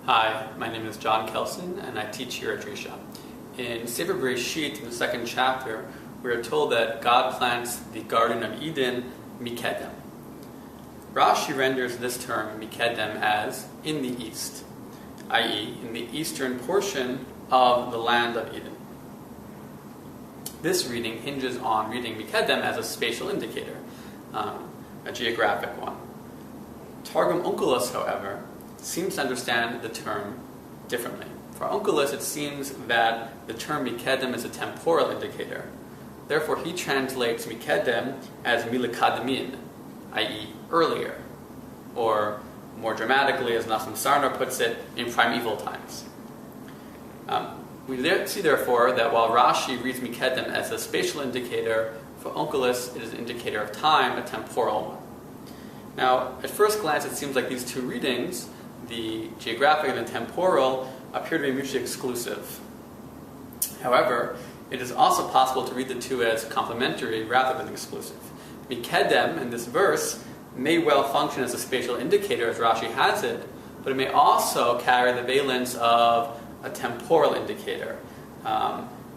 Hi, my name is Jon Kelsen, and I teach here at Drisha. In Sefer Bereshit, in the second chapter, we are told that God plants the Garden of Eden mikedem. Rashi renders this term mikedem as in the east, i.e., in the eastern portion of the land of Eden. This reading hinges on reading mikedem as a spatial indicator, a geographic one. Targum Onkelos, however, seems to understand the term differently. For Onkelos, it seems that the term mikedem is a temporal indicator. Therefore, he translates mikedem as milakadmin, i.e., earlier, or more dramatically, as Nachum Sarna puts it, in primeval times. We see, therefore, that while Rashi reads mikedem as a spatial indicator, for Onkelos, it is an indicator of time, a temporal one. Now, at first glance, it seems like these two readings, the geographic and the temporal, appear to be mutually exclusive. However, it is also possible to read the two as complementary rather than exclusive. Mikedem, in this verse, may well function as a spatial indicator, as Rashi has it, but it may also carry the valence of a temporal indicator.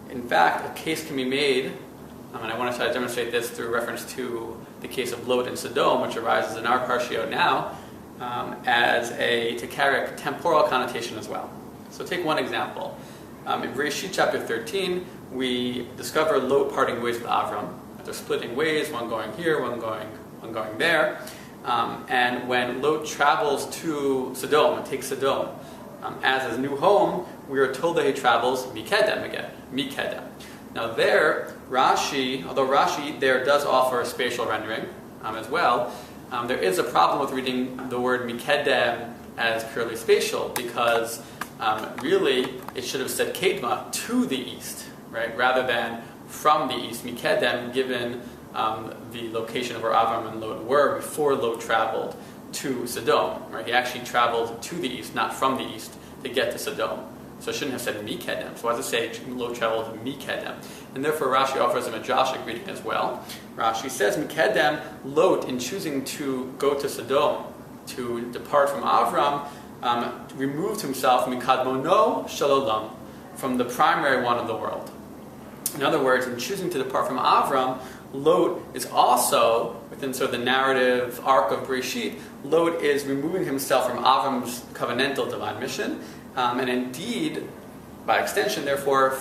In fact, a case can be made, and I want to try to demonstrate this through reference to the case of Lot and Sodom, which arises in our parshiot now, to carry a temporal connotation as well. So take one example. In Bereshit chapter 13, we discover Lot parting ways with Avram. They're splitting ways, one going here, one going there. And when Lot travels to Sodom and takes Sodom as his new home, we are told that he travels mikedem again, mikedem. Now there, although Rashi there does offer a spatial rendering as well, there is a problem with reading the word mikedem as purely spatial, because really it should have said kedma, to the east, right, rather than from the east. Mikedem, given the location of where Avram and Lot were before Lot traveled to Sodom, right? He actually traveled to the east, not from the east, to get to Sodom. So it shouldn't have said mikedem. So why does it say Lot traveled mikedem? And therefore Rashi offers a midrashic reading as well. Rashi says mikedem, Lot, in choosing to go to Sodom, to depart from Avram, removed himself mikadmono shalolam, from the primary one of the world. In other words, in choosing to depart from Avram, Lot is also, within sort of the narrative arc of Bereshit, Lot is removing himself from Avram's covenantal divine mission, and indeed, by extension, therefore,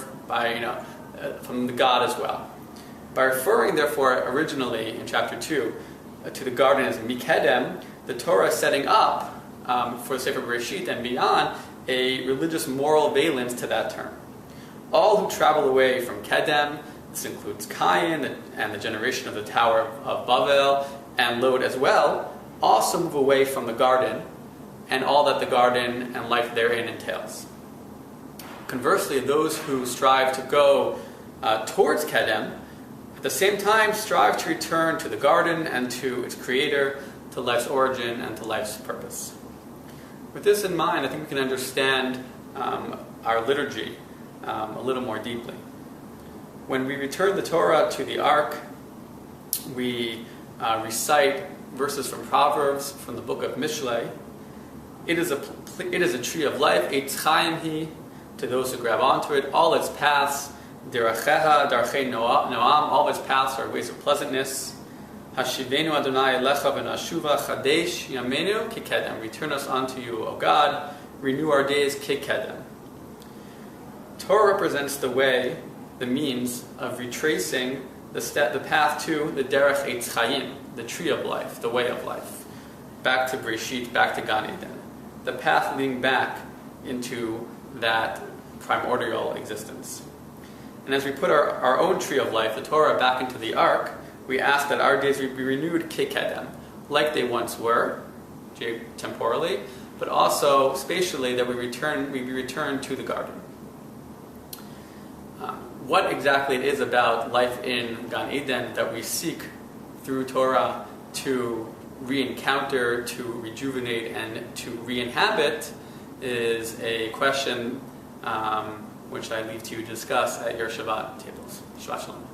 from the God as well. By referring, therefore, originally in chapter 2 to the garden as mikedem, the Torah is setting up for the Sefer Bereshit and beyond a religious moral valence to that term. All who travel away from Kedem, this includes Cain and the generation of the Tower of Babel, and Lot as well, also move away from the garden and all that the garden and life therein entails. Conversely, those who strive to go towards Kedem, at the same time strive to return to the garden and to its creator, to life's origin and to life's purpose. With this in mind, I think we can understand our liturgy a little more deeply. When we return the Torah to the Ark, we recite verses from Proverbs, from the book of Mishlei. It is a tree of life, Eitz Chaim hi, to those who grab onto it. All its paths, Deracheha, Darchei Noam, all its paths are ways of pleasantness. Hashivenu Adonai Elecha v'nashuva Chadesh Yamenu Kikedem. Return us unto you, O God. Renew our days Kikedem. Torah represents the way, the means of retracing the path to the Derech Eitz Chaim, the tree of life, the way of life, back to Bereshit, back to Gan Eden, the path leading back into that primordial existence. And as we put our own tree of life, the Torah, back into the Ark, we ask that our days be renewed kikedem, like they once were, temporally, but also spatially, that we be returned to the garden. What exactly it is about life in Gan Eden that we seek through Torah to re-encounter, to rejuvenate, and to re-inhabit is a question which I leave to you to discuss at your Shabbat tables. Shabbat Shalom.